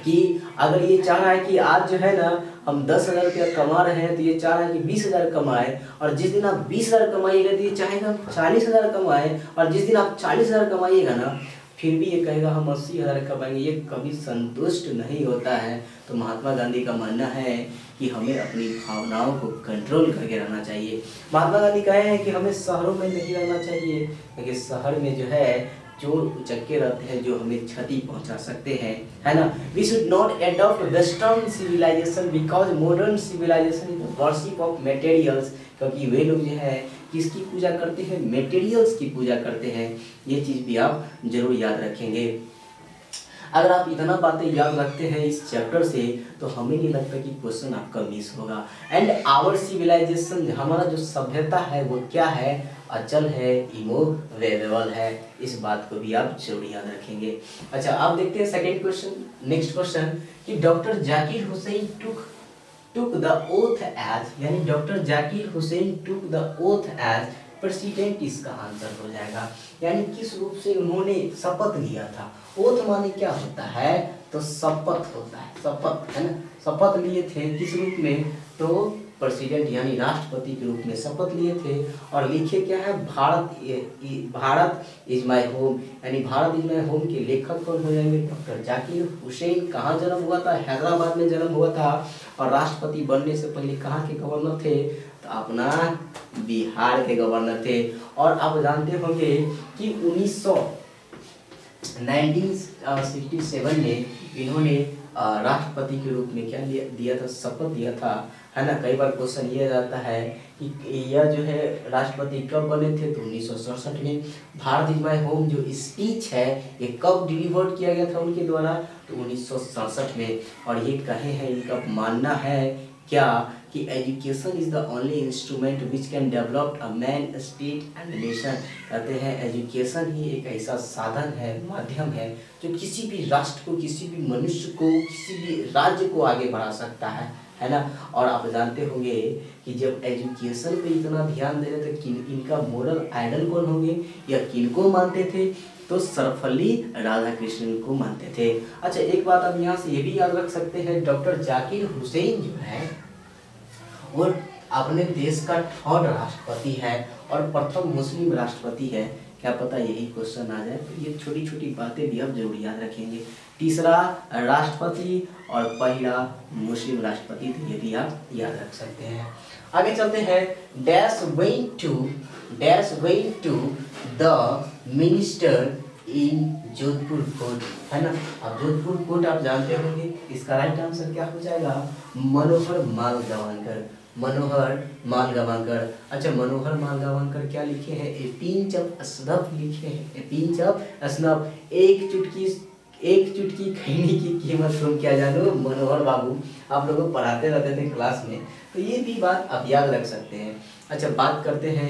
कि अगर ये चाह रहा है कि आज जो है ना हम 10,000 रुपया कमा रहे हैं, तो ये चाह रहा है कि 20,000 कमाए। और जिस दिन आप 20,000 कमाइएगा तो ये चाहेगा हम 40,000 कमाए। और जिस दिन आप 40,000 कमाइएगा ना, फिर भी ये कहेगा हम 80,000 कमाएंगे। ये कभी संतुष्ट नहीं होता है। तो महात्मा गांधी का मानना है कि हमें अपनी भावनाओं को कंट्रोल करके रहना चाहिए। महात्मा गांधी कहे हैं कि हमें शहरों में नहीं रहना चाहिए, क्योंकि शहर में जो है चोर उचक्के रहते हैं जो हमें क्षति पहुंचा सकते हैं, है ना। We should not adopt western civilisation because modern civilisation is worship of materials, क्योंकि वे लोग जो है किसकी पूजा करते हैं? मटेरियल्स की पूजा करते हैं। ये चीज़ भी आप जरूर याद रखेंगे। अगर आप इतना बातें याद रखते हैं इस चैप्टर से तो हमें नहीं लगता कि क्वेश्चन आपका मिस होगा। एंड आवर सिविलाइजेशन, हमारा जो सभ्यता है वो क्या है, अचल है, इमूवेबल है। इस बात को भी आप जरूर याद रखेंगे। अच्छा, आप देखते हैं सेकंड क्वेश्चन, नेक्स्ट क्वेश्चन कि doctor Zakir Hussain took the oath as, यानी doctor Zakir Hussain took the oath as president, इसका आंसर हो जाएगा। यानी किस रूप से उन्होंने शपथ लिया था। ओथ माने क्या होता है, तो शपथ होता है, शपथ है ना, शपथ लिए थे किस रूप में, तो प्रेसिडेंट यानी राष्ट्रपति के रूप में शपथ लिए थे। और लिखे क्या है, भारत इज माय होम, यानी भारत इज माय होम के लेखक कौन हो जाएंगे, डॉक्टर जाकिर हुसैन। कहाँ जन्म हुआ था, हैदराबाद में जन्म हुआ था। और राष्ट्रपति बनने से पहले कहाँ के गवर्नर थे, तो अपना बिहार के गवर्नर थे। और आप जानते होंगे कि 1967 में इन्होंने राष्ट्रपति के रूप में क्या दिया था, शपथ दिया था, है ना। कई बार क्वेश्चन ये जाता है कि यह जो है राष्ट्रपति कब बने थे, तो 1967 में। भारत इज माय होम जो स्पीच है ये कब डिलीवर्ड किया गया था उनके द्वारा, तो 1967 में। और ये कहे हैं, इनका मानना है क्या कि education is the only instrument which can develop a man, state and nation. कहते हैं एजुकेशन ही एक ऐसा साधन है, माध्यम है जो किसी भी राष्ट्र को, किसी भी मनुष्य को, किसी भी राज्य को आगे बढ़ा सकता है ना। और आप जानते होंगे कि जब एजुकेशन पे इतना ध्यान दे रहे थे, इनका मोरल आइडल कौन होंगे या किनको मानते थे, तो सर्वपल्ली राधाकृष्णन को मानते थे। अच्छा, एक बात आप यहाँ से ये भी याद रख सकते हैं, डॉक्टर जाकिर हुसैन जो है वो अपने देश का 3rd राष्ट्रपति है और प्रथम मुस्लिम राष्ट्रपति है। क्या पता यही क्वेश्चन आ जाए, तो ये छोटी छोटी बातें भी आप जरूर याद रखेंगे। तीसरा राष्ट्रपति और पहला मुस्लिम राष्ट्रपति, तो ये भी आप याद रख सकते हैं। आगे चलते हैं, dash went to the minister in Jodhpur court, है ना। अब जोधपुर कोर्ट आप जानते होंगे, इसका राइट आंसर क्या हो जाएगा, मनोहर माल गवानकर, मनोहर माल गवानकर। अच्छा, मनोहर माल गवानकर क्या लिखे हैं, ए पिंच ऑफ स्नफ लिखे हैं, ए पिंच ऑफ स्नफ, एक चुटकी खैनी की कीमत तुम क्या जानो, मनोहर बाबू आप लोगों को पढ़ाते रहते थे क्लास में, तो ये भी बात आप याद रख सकते हैं। अच्छा, बात करते हैं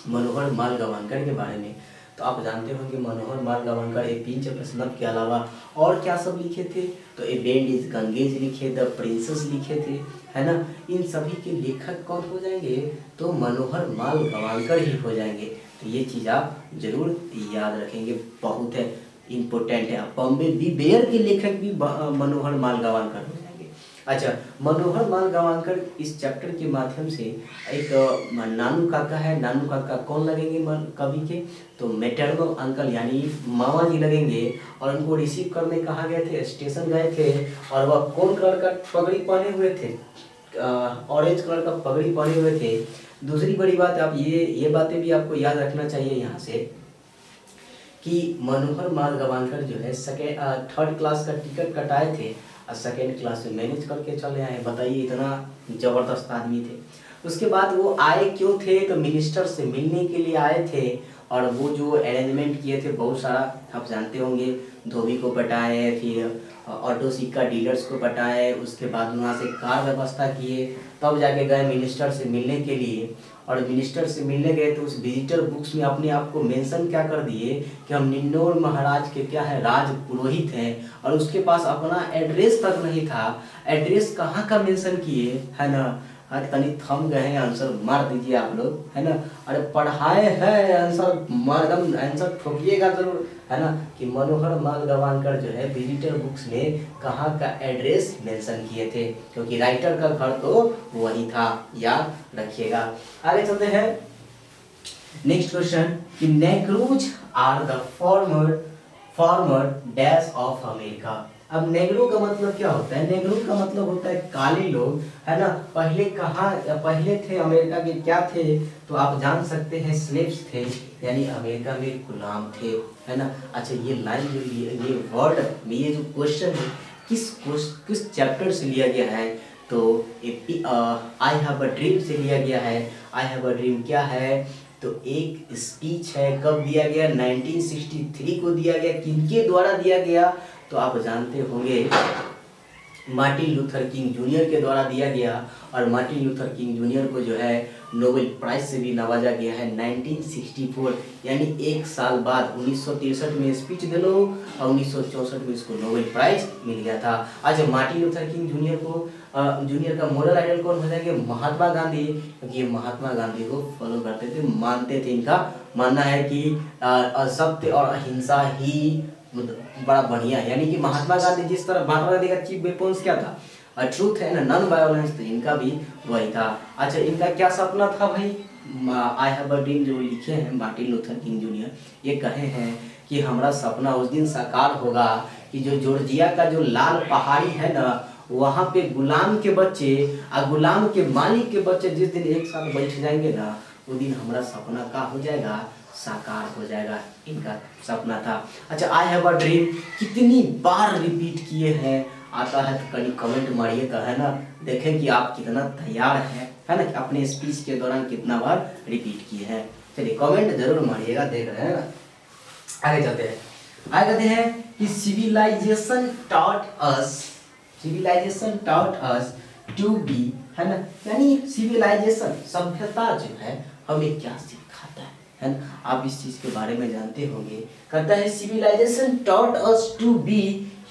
मनोहर माल गवानकर के बारे में, तो आप जानते हो कि मनोहर माल गवानकर ए पिंच ऑफ स्नफ के अलावा और क्या सब लिखे थे, तो ए बैंड इज गंगेज लिखे, द प्रिंसेस लिखे थे, है ना। इन सभी के लेखक कौन हो जाएंगे, तो मनोहर माल गवानकर ही हो जाएंगे। तो ये चीज़ आप जरूर याद रखेंगे, बहुत है इम्पोर्टेंट है। बॉम्बे बी बेयर के लेखक भी मनोहर माल गवानकर हो जाएंगे। अच्छा, मनोहर माल गवानकर इस चैप्टर के माध्यम से एक नानू काका है, नानू काका कौन लगेंगे कवि के, तो मैटरनल अंकल यानी मामा जी लगेंगे। और उनको रिसीव करने कहाँ गए थे, स्टेशन गए थे। और वह कौन कलर का पगड़ी पहने हुए थे, ऑरेंज कलर का पगड़ी पहने हुए थे। दूसरी बड़ी बात, आप ये बातें भी आपको याद रखना चाहिए यहाँ से कि मनोहर माल गवानकर जो है 3rd क्लास का टिकट कटाए थे और 2nd क्लास में मैनेज करके चले आए। बताइए, इतना ज़बरदस्त आदमी थे। उसके बाद वो आए क्यों थे, तो मिनिस्टर से मिलने के लिए आए थे। और वो जो अरेंजमेंट किए थे बहुत सारा, आप जानते होंगे, धोबी को पटाए, फिर ऑटो सिक्का डीलर्स को पटाए, उसके बाद वहाँ से कार व्यवस्था किए, तब जाके गए मिनिस्टर से मिलने के लिए। और मिनिस्टर से मिलने गए तो उस विजिटर बुक्स में अपने आप को मेंशन क्या कर दिए कि हम निन्नौर महाराज के क्या है, राज पुरोहित हैं। और उसके पास अपना एड्रेस तक नहीं था, एड्रेस कहाँ का मेंशन किए, है ना। अरे तनी थम गए हैं, आंसर मार दीजिए आप लोग, है ना। अरे पढ़ाए हैं, आंसर एकदम आंसर ठोकिएगा जरूर, है ना। कि मनोहर माल गवानकर जो है विजिटर बुक्स में कहाँ का एड्रेस मेंशन किए थे, क्योंकि राइटर का घर तो वही था, याद रखिएगा। आगे चलते हैं, नेक्स्ट क्वेश्चन कि negroes are the former dash of America. अब नेग्रो का मतलब क्या होता है, नेग्रो का मतलब होता है काले लोग, है ना। पहले थे अमेरिका के क्या थे, तो आप जान सकते हैं स्लेव्स थे, यानी अमेरिका में गुलाम थे, है ना। अच्छा, ये लाइन जो ये वर्ड में ये जो क्वेश्चन है किस चैप्टर से लिया गया है, तो आई हैव अ ड्रीम से लिया गया है। आई हैव अ ड्रीम क्या है, तो एक स्पीच है, कब दिया गया, 1963 को दिया गया। किनके द्वारा दिया गया, तो आप जानते होंगे मार्टिन लूथर किंग जूनियर के द्वारा दिया गया। और मार्टिन लूथर किंग जूनियर को जो है नोबेल प्राइज से भी नवाजा गया है 1964, यानी एक साल बाद 1963 में स्पीच दे लो और 1964 में इसको नोबेल प्राइज मिल गया था। आज मार्टिन लूथर किंग जूनियर का मॉडल आइडल कौन हो जाएंगे, महात्मा गांधी, क्योंकि ये महात्मा गांधी को फॉलो करते थे, मानते थे। इनका मानना है कि असत्य और अहिंसा ही बड़ा बढ़िया है, यानी कि महात्मा गांधी जिस तरह, महात्मा गांधी का चीफ वेपन्स क्या था, ट्रूथ है ना, नॉन वायलेंस, तो इनका भी वही था। अच्छा, इनका क्या सपना था भाई, आई हैव अ ड्रीम जो लिखे हैं मार्टिन लूथर किंग जूनियर, ये कहे हैं कि हमारा सपना उस दिन साकार होगा कि जो जॉर्जिया का जो लाल पहाड़ी है ना, वहाँ पे गुलाम के बच्चे और गुलाम के मालिक के बच्चे जिस दिन एक साथ बैठ जाएंगे ना, वो दिन हमारा सपना का हो जाएगा, साकार हो जाएगा, इनका सपना था। अच्छा, आई हैव अ ड्रीम कितनी बार रिपीट किए हैं, आता है तो कहीं कमेंट मारिएगा, है ना, देखें कि आप कितना तैयार हैं, है ना, कि अपने स्पीच के दौरान कितना बार रिपीट किए हैं। चलिए कमेंट जरूर मारिएगा, देख रहे हैं ना। आगे चलते हैं, आगे कहते हैं कि civilisation taught us to be, है ना, यानी सिविलाइजेशन सभ्यता जो है हमें क्या सिखाता है ना, आप इस चीज के बारे में जानते होंगे। कहता है civilisation taught us to be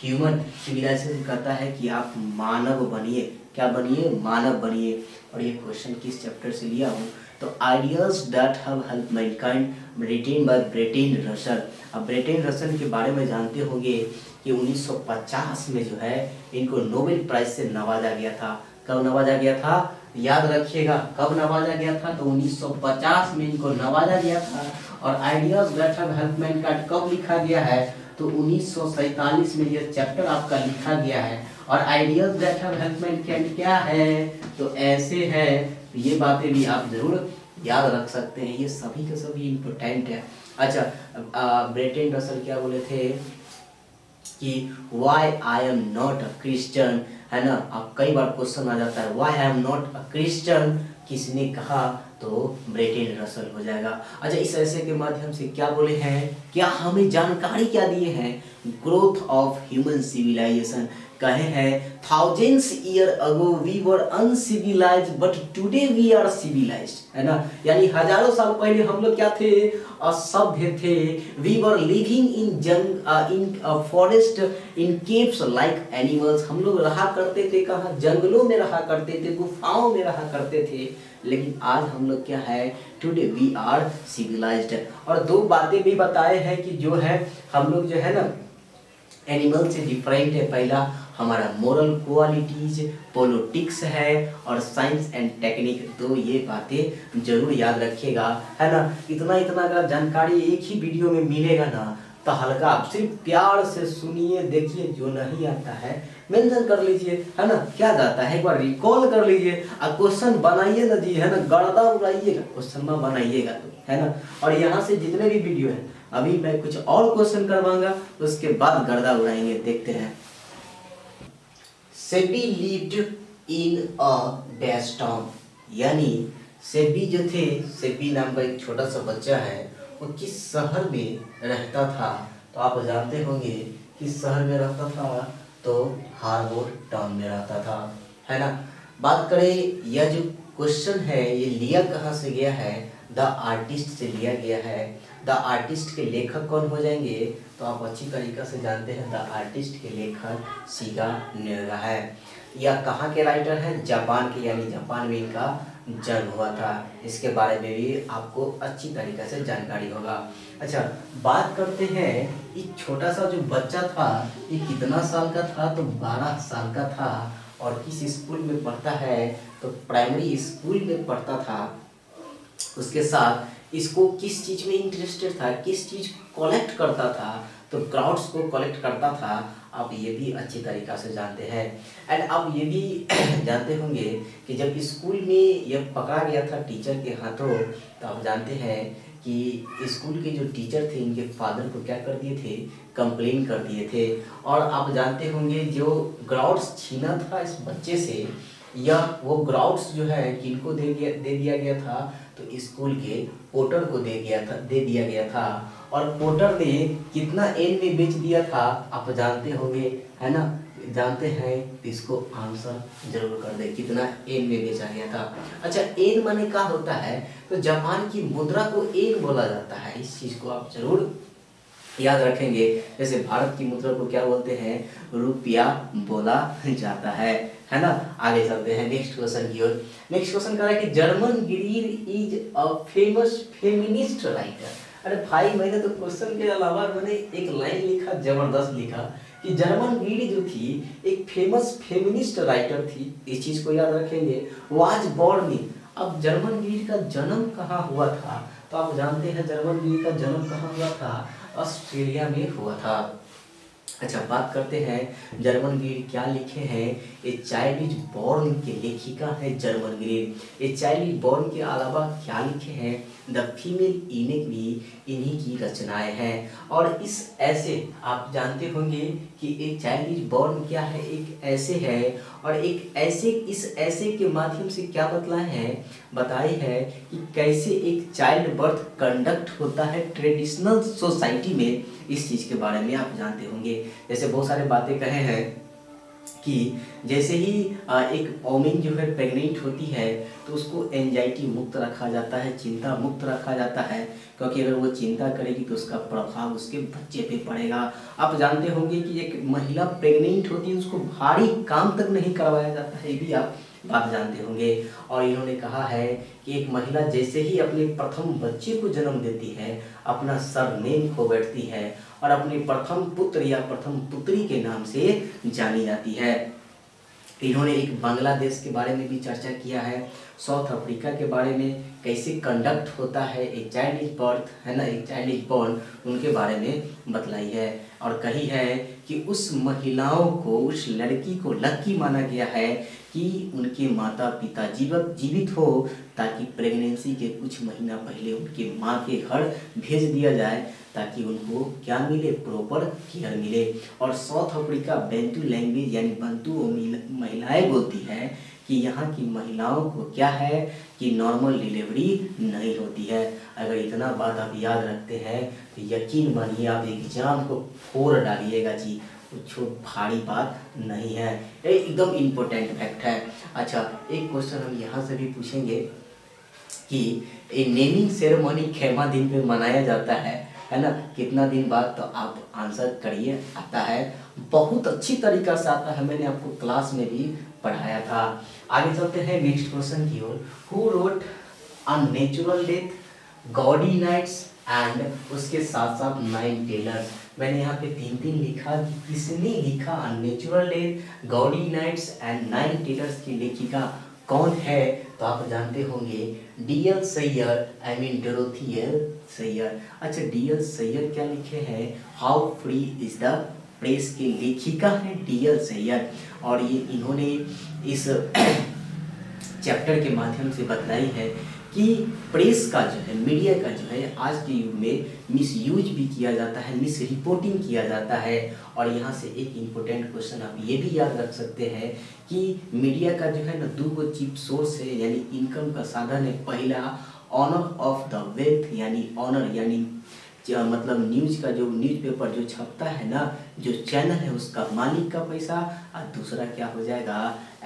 human, civilisation कहता है कि आप मानव बनिए, क्या बनिए, मानव बनिए। और ये क्वेश्चन किस चैप्टर से लिया हूँ, तो ideas that have help mankind written by Bertrand Russell. अब ब्रेटन रसल के बारे में जानते होंगे कि 1950 में जो है इनको नोबेल प्राइज से नवाजा गया था। कब नवाजा गया था, याद रखिएगा, कब नवाजा गया था, तो 1950 में इनको नवाजा गया था। और ideas that have help Mankind कब लिखा गया है, तो 1947 में ये चैप्टर आपका लिखा गया है। और ideas that have help Mankind क्या है, तो ऐसे है, ये बातें भी आप जरूर याद रख सकते हैं, ये सभी के सभी इम्पोर्टेंट है। अच्छा, ब्रेटन रसल क्या बोले थे कि why I am not a Christian, है ना, अब कई बार क्वेश्चन आ जाता है why I am not a Christian, किसने कहा, तो ब्रेटन रसल हो जाएगा। अच्छा, इस ऐसे के माध्यम से क्या बोले हैं, क्या हमें जानकारी क्या दिए हैं, ग्रोथ ऑफ ह्यूमन सिविलाइजेशन, कहे हैं thousands year ago we were uncivilised but today we are civilised, है ना, यानी हजारों साल पहले हम लोग क्या थे, असभ्य थे। We were living in forest in caves like animals, हम लोग रहा करते थे कहाँ, जंगलों में रहा करते थे, गुफाओं में रहा करते थे। लेकिन आज हम लोग क्या है, टुडे वी आर सिविलाइज्ड। और दो बातें भी बताए हैं कि जो है हम लोग जो है ना एनिमल से डिफरेंट है। पहला हमारा मोरल क्वालिटीज, पॉलिटिक्स है, और साइंस एंड टेक्निक, तो ये बातें जरूर याद रखिएगा, है ना। इतना इतना अगर जानकारी एक ही वीडियो में मिलेगा ना, तो हल्का आप सिर्फ प्यार से सुनिए, देखिए, जो नहीं आता है मेंशन कर लीजिए, है ना, क्या जाता है, एक बार रिकॉल कर लीजिए और क्वेश्चन बनाइए ना जी, है ना, गर्दा उड़ाइएगा, क्वेश्चन में बनाइएगा तो, है ना। और यहाँ से जितने भी वीडियो है, अभी मैं कुछ और क्वेश्चन करवाऊंगा, उसके बाद गर्दा उड़ाएंगे, देखते हैं। SEBI lived in a dash town, यानी सेबी जो थे, सेबी नाम का एक छोटा सा बच्चा है, वो किस शहर में रहता था, तो आप जानते होंगे किस शहर में रहता था, तो हार्वर्ड टाउन में रहता था, है ना। बात करें, यह जो क्वेश्चन है ये लिया कहाँ से गया है, द आर्टिस्ट से लिया गया है। द आर्टिस्ट के लेखक कौन हो जाएंगे, तो आप अच्छी तरीक़ा से जानते हैं, द आर्टिस्ट के लेखक शिगा नेगा है। यह कहाँ के राइटर हैं, जापान के, यानी जापान में इनका जन्म हुआ था। इसके बारे में भी आपको अच्छी तरीक़े से जानकारी होगा। अच्छा, बात करते हैं, एक छोटा सा जो बच्चा था ये कितना साल का था, तो 12 साल का था। और किस स्कूल में पढ़ता है, तो प्राइमरी स्कूल में पढ़ता था। उसके साथ इसको किस चीज़ में इंटरेस्टेड था, किस चीज़ कलेक्ट करता था, तो क्राउड्स को कलेक्ट करता था। आप ये भी अच्छी तरीक़ा से जानते हैं। एंड आप ये भी जानते होंगे कि जब स्कूल में यह पकड़ा गया था टीचर के हाथों, तो आप जानते हैं कि स्कूल के जो टीचर थे इनके फादर को क्या कर दिए थे, कंप्लेन कर दिए थे। और आप जानते होंगे जो ग्राउड्स छीना था इस बच्चे से, या वो ग्राउड्स जो है किनको दे दिया गया था, तो स्कूल के पोर्टर को दे दिया गया था। और पोर्टर ने कितना एन में बेच दिया था आप जानते होंगे, है ना, जानते हैं तो इसको आंसर जरूर कर दे, कितना एन में बेचा गया था। अच्छा, एन माने क्या होता है, तो जापान की मुद्रा को एन बोला जाता है, इस चीज को आप जरूर याद रखेंगे। जैसे भारत की मुद्रा को क्या बोलते हैं, रुपया बोला जाता है ना। आगे चलते हैं नेक्स्ट क्वेश्चन की ओर। नेक्स्ट क्वेश्चन कह रहा है कि German Greer is a famous feminist writer. अरे भाई, मैंने तो क्वेश्चन के अलावा मैंने एक लाइन लिखा, जबरदस्त लिखा कि जर्मन ग्रीड जो थी एक फेमस फेमिनिस्ट राइटर थी, इस चीज को याद रखेंगे। वाज बॉर्न इन, अब जर्मन ग्रीड का जन्म कहाँ हुआ था, तो आप जानते हैं जर्मन ग्रीड का जन्म कहाँ हुआ था, ऑस्ट्रेलिया में हुआ था। अच्छा, बात करते हैं जर्मन ग्रीड क्या लिखे हैं। ए चाइल्ड इज बॉर्न के लेखिका है Germaine Greer. A child is born के अलावा क्या लिखे हैं, द फीमेल ईनिक भी इन्हीं की रचनाएं हैं। और इस ऐसे आप जानते होंगे कि एक चाइल्ड इज बॉर्न क्या है, एक ऐसे है, और एक ऐसे, इस ऐसे के माध्यम से क्या बताई है कि कैसे एक चाइल्ड बर्थ कंडक्ट होता है ट्रेडिशनल सोसाइटी में, इस चीज़ के बारे में आप जानते होंगे। जैसे बहुत सारे बातें कहे हैं कि जैसे ही एक वोमेन जो है प्रेग्नेंट होती है तो उसको एंजाइटी मुक्त रखा जाता है, चिंता मुक्त रखा जाता है, क्योंकि अगर वो चिंता करेगी तो उसका प्रभाव उसके बच्चे पे पड़ेगा। आप जानते होंगे कि एक महिला प्रेग्नेंट होती है उसको भारी काम तक नहीं करवाया जाता है, ये भी आप बात जानते होंगे। और इन्होंने कहा है कि एक महिला जैसे ही अपने प्रथम बच्चे को जन्म देती है, अपना सरनेम खो बैठती है और अपने प्रथम पुत्र या प्रथम पुत्री के नाम से जानी जाती है। इन्होंने एक बांग्लादेश के बारे में भी चर्चा किया है, साउथ अफ्रीका के बारे में कैसे कंडक्ट होता है एक चाइल्ड इज बर्थ, है ना, एक चाइल्ड इज बॉर्न, उनके बारे में बतलाई है। और कही है कि उस महिलाओं को, उस लड़की को लकी माना गया है कि उनके माता पिता जीवित हो, ताकि प्रेगनेंसी के कुछ महीना पहले उनके माँ के घर भेज दिया जाए, ताकि उनको क्या मिले, प्रॉपर केयर मिले। और साउथ अफ्रीका बेंटू लैंग्वेज यानी बंतु महिलाएं बोलती हैं कि यहाँ की महिलाओं को क्या है कि नॉर्मल डिलीवरी नहीं होती है। अगर इतना बात आप याद रखते हैं तो यकीन मानिए आप एग्जाम को फोड़ डालिएगा जी, कुछ भारी बात नहीं है, ये एकदम इम्पोर्टेंट फैक्ट है। अच्छा, एक क्वेश्चन हम यहाँ से भी पूछेंगे कि ये नेमिंग सेरेमनी खेमा दिन पे मनाया जाता है ना, कितना दिन बाद, तो आप आंसर करिए। आता है, बहुत अच्छी तरीका से आता है, मैंने आपको क्लास में भी पढ़ाया था। आगे चलते हैं नेक्स्ट क्वेश्चन की ओर। Who wrote a natural death, gaudy nights and उसके साथ साथ नाइन टेलर्स। मैंने यहाँ पे तीन लिखा कि किसने लिखा unnatural death, gaudy nights and nine tailors की लेखिका कौन है, तो आप जानते होंगे DL Sayers, I mean Dorothy L Sayers. अच्छा, डीएल सैयर क्या लिखे हैं, how free is the press की लेखिका है डीएल सैयर। और ये इन्होंने इस चैप्टर के माध्यम से बतलाई है कि प्रेस का जो है, मीडिया का जो है, आज के युग में मिसयूज भी किया जाता है, मिस रिपोर्टिंग किया जाता है। और यहाँ से एक इम्पोर्टेंट क्वेश्चन आप ये भी याद रख सकते हैं कि मीडिया का जो है ना, दो चीफ सोर्स है, यानी इनकम का साधन है। पहला ऑनर ऑफ द वेल्थ, यानी ऑनर यानी मतलब न्यूज का जो न्यूज़पेपर जो छपता है ना, जो चैनल है उसका मालिक का पैसा, और दूसरा क्या हो जाएगा,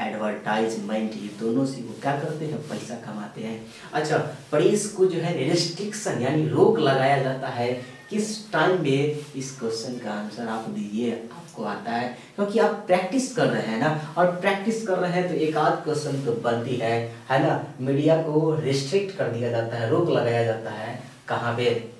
एडवर्टाइजमेंट। ये दोनों से वो क्या करते हैं, पैसा कमाते हैं। अच्छा, प्रेस को जो है रेस्ट्रिक्शन यानी रोक लगाया जाता है, किस टाइम में, इस क्वेश्चन का आंसर आप दीजिए, आपको आता है, क्योंकि आप प्रैक्टिस कर रहे हैं ना, और प्रैक्टिस कर रहे हैं तो एक आध क्वेश्चन तो बनती है ना। मीडिया को रिस्ट्रिक्ट कर दिया जाता है, रोक लगाया जाता है, कहाँ पे।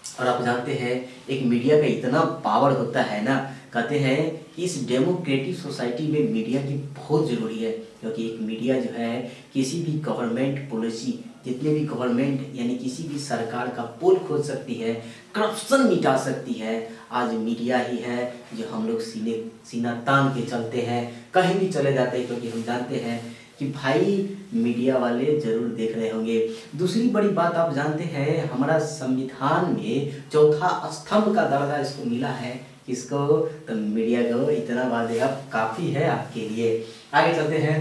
और आप जानते हैं एक मीडिया का इतना पावर होता है ना, कहते हैं कि इस डेमोक्रेटिक सोसाइटी में मीडिया की बहुत ज़रूरी है, क्योंकि एक मीडिया जो है किसी भी गवर्नमेंट पॉलिसी, जितने भी गवर्नमेंट यानी किसी भी सरकार का पोल खोल सकती है, करप्शन मिटा सकती है। आज मीडिया ही है जो हम लोग सीना तान के चलते हैं, कहीं भी चले जाते हैं, क्योंकि हम जानते हैं कि भाई मीडिया वाले जरूर देख रहे होंगे। दूसरी बड़ी बात आप जानते हैं, हमारा संविधान में चौथा स्तंभ का दर्जा इसको मिला है, किसको, तो मीडिया को। इतना बात अब काफ़ी है आपके लिए। आगे चलते हैं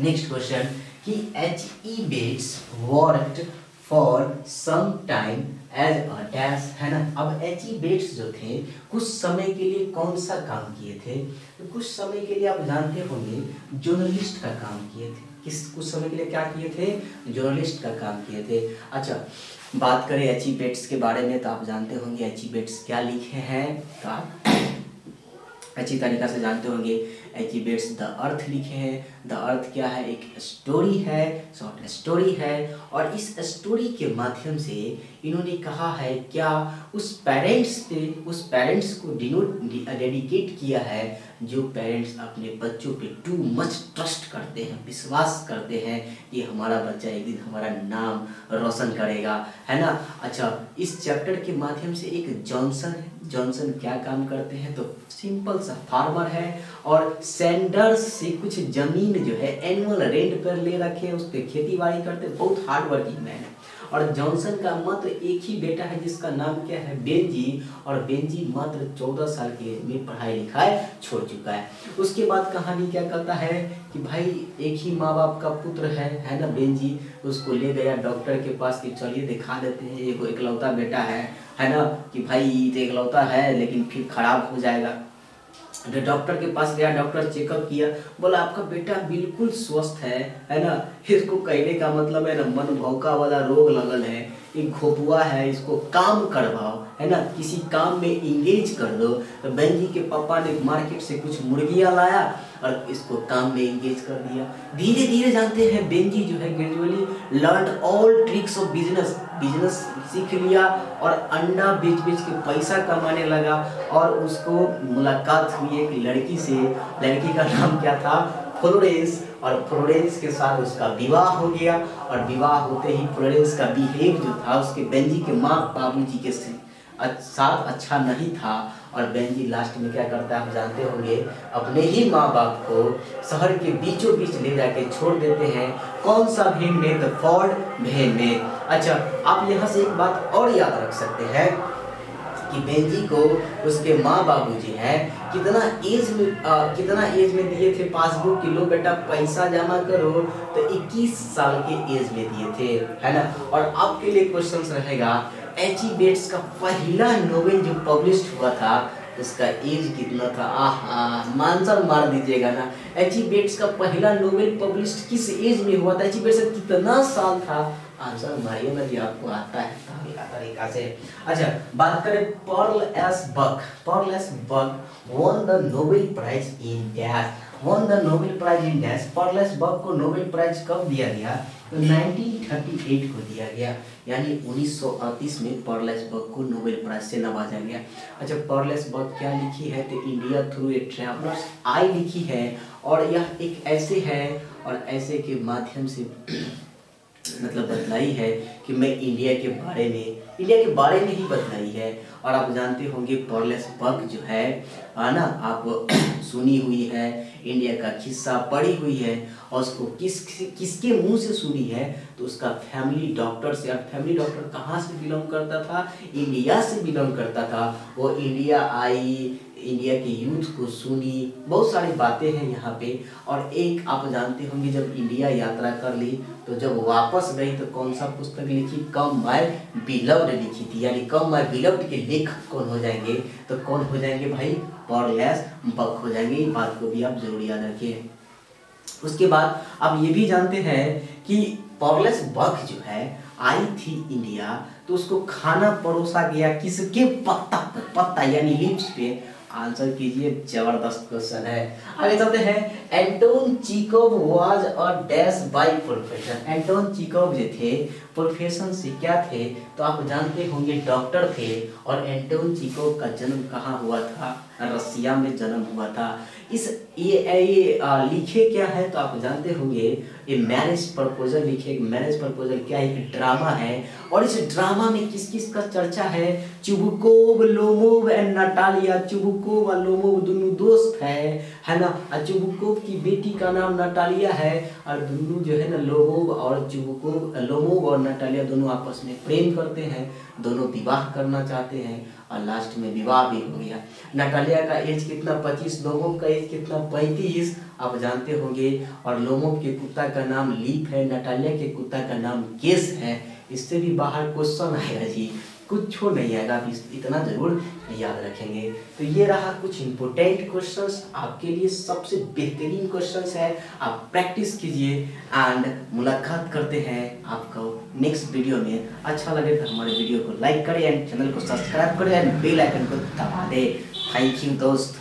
नेक्स्ट क्वेश्चन कि H.E. Bates worked for some time as a dash, है ना। अब H.E. Bates जो थे कुछ समय के लिए कौन सा काम किए थे, तो कुछ समय के लिए आप जानते होंगे जर्नलिस्ट का काम किए थे। कुछ समय के लिए क्या किए थे, जर्नलिस्ट का काम किए थे। अच्छा, बात करें H.E. Bates के बारे में तो आप जानते होंगे H.E. Bates क्या लिखे हैं, तो आप अच्छी तरीक़ा से जानते होंगे H.E. Bates द अर्थ लिखे हैं। द अर्थ क्या है, एक स्टोरी है, शॉर्ट स्टोरी है, और इस स्टोरी के माध्यम से इन्होंने कहा है क्या, उस पेरेंट्स को डेडिकेट किया है जो पेरेंट्स अपने बच्चों पे टू मच ट्रस्ट करते हैं, विश्वास करते हैं कि हमारा बच्चा एक दिन हमारा नाम रोशन करेगा, है ना। अच्छा, इस चैप्टर के माध्यम से एक जॉनसन है। जॉनसन क्या काम करते हैं, तो सिंपल सा फार्मर है और सैंडर्स से कुछ ज़मीन जो है एनुअल रेंट पर ले रखे, उस पर खेती बाड़ी करते, बहुत हार्ड वर्किंग मैन है। और जॉनसन का मात्र एक ही बेटा है जिसका नाम क्या है, बेंजी, और बेंजी मात्र 14 साल की एज में पढ़ाई लिखाई छोड़ चुका है। उसके बाद कहानी क्या कहता है कि भाई एक ही माँ बाप का पुत्र है ना बेंजी, उसको ले गया डॉक्टर के पास कि चलिए दिखा देते हैं, एक इकलौता बेटा है ना, कि भाई तो इकलौता है लेकिन फिर खराब हो जाएगा। तो डॉक्टर के पास गया, डॉक्टर चेकअप किया, बोला आपका बेटा बिल्कुल स्वस्थ है ना। इसको कहने का मतलब है ना मन भौका वाला रोग लगल है, एक घोपुआ है, इसको काम करवाओ, है ना, किसी काम में इंगेज कर दो। तो बेंजी के पापा ने मार्केट से कुछ मुर्गियाँ लाया और इसको काम में इंगेज कर दिया। धीरे धीरे जानते हैं बेंजी जो है gradually learn all tricks of business सीख लिया और अंडा बेच बेच के पैसा कमाने लगा। और उसको मुलाकात हुई एक लड़की से, लड़की का नाम क्या था, फ्लोरेंस, और फ्लोरेंस के साथ उसका विवाह हो गया। और विवाह होते ही फ्लोरेंस का बिहेव जो था उसके बेंजी के माँ बाबूजी के साथ अच्छा नहीं था, और बेंजी लास्ट में क्या करता है आप जानते होंगे, अपने ही माँ बाप को शहर के बीचों बीच ले जाके छोड़ देते हैं। कौन सा भेन में, तो फोर्ड भेन में। अच्छा, आप यहाँ से एक बात और याद रख सकते हैं कि बेंजी को उसके माँ बाबूजी हैं कितना एज में दिए थे पासबुक कि लो बेटा पैसा जमा करो, तो 21 साल के एज में दिए थे, है ना। और आपके लिए क्वेश्चन रहेगा H.E. बेट्स का पहला नोवेल जो पब्लिश हुआ था उसका एज कितना था, आंसर मार दीजिएगा ना। H.E. बेट्स का पहला नोवेल पब्लिश किस एज में हुआ था, H.E. बेट्स का कितना साल था, आंसर मारिए ना जी, आपको आता है तरीका से। अच्छा, बात करें Pearl S Buck won the Nobel Prize in Dash। Pearl S Buck को नोबेल प्राइज कब दिया गया, तो 1938 को दिया गया, यानी 1938 में पर्ल एस बक को नोबेल प्राइज से नवाजा गया। अच्छा, पर्ल एस बक क्या लिखी है, तो इंडिया थ्रू ए ट्रैवलर्स आई लिखी है, और यह एक ऐसे है और ऐसे के माध्यम से मतलब बतलाई है कि मैं इंडिया के बारे में ही बतलाई है। और आप जानते होंगे पर्ल एस बक जो है ना, आप सुनी हुई है, इंडिया का किस्सा पढ़ी हुई है, और उसको किसके मुंह से सुनी है, तो उसका फैमिली डॉक्टर से। और फैमिली डॉक्टर कहाँ से बिलोंग करता था, इंडिया से बिलोंग करता था। वो इंडिया आई, इंडिया के यूथ को सुनी, बहुत सारी बातें हैं यहाँ पे। और एक आप जानते होंगे जब इंडिया यात्रा कर ली तो जब वापस गई तो कौन सा पुस्तक लिखी, कम माय बिलव्ड लिखी थी, यानी कम माय बिलव्ड के लेखक कौन हो जाएंगे, तो कौन हो जाएंगे भाई, पर्ल एस बक हो जाएंगे। ये बात को भी आप जरूर याद रखिए। उसके बाद आप ये भी जानते हैं कि पर्ल एस बक जो है आई थी इंडिया, तो उसको खाना परोसा गया किसके, पत्ता यानी लिप्स पे। आंसर कीजिए, जबरदस्त क्वेश्चन है। आगे चलते हैं। Anton Chekhov was a dash by profession. Anton Chekhov जो थे प्रोफेशन से क्या थे, तो आप जानते होंगे डॉक्टर थे। और एंटोन चेखव का जन्म कहाँ हुआ था, रसिया में जन्म हुआ था। ये लिखे क्या है, तो आप जानते होंगे ये मैरिज प्रपोजल लिखे। मैरिज प्रपोजल क्या है, एक ड्रामा है, और इस ड्रामा में किस किस का चर्चा है, Chubukov, Lomov and Natalia. Chubukov और लोमोव दोनों दोस्त है है ना। और चुबुकोव की बेटी का नाम नटालिया है और दोनों जो है ना लोमोव और चुबुकोव, लोमोव और नटालिया दोनों आपस में प्रेम करते हैं, दोनों विवाह करना चाहते हैं और लास्ट में विवाह भी हो गया। नटालिया का एज कितना 25, लोमोव का एज कितना 35 आप जानते होंगे। और लोमोव के कुत्ता का नाम लीप है, नटालिया के कुत्ता का नाम केस है। इससे भी बाहर क्वेश्चन आएगा जी, कुछ छो नहीं आएगा, आप इतना जरूर याद रखेंगे। तो ये रहा कुछ इंपॉर्टेंट क्वेश्चंस आपके लिए, सबसे बेहतरीन क्वेश्चंस है, आप प्रैक्टिस कीजिए एंड मुलाकात करते हैं आपको नेक्स्ट वीडियो में। अच्छा लगे तो हमारे वीडियो को लाइक करें एंड चैनल को सब्सक्राइब करें एंड बेल आइकन को दबा दें। थैंक यू दोस्त।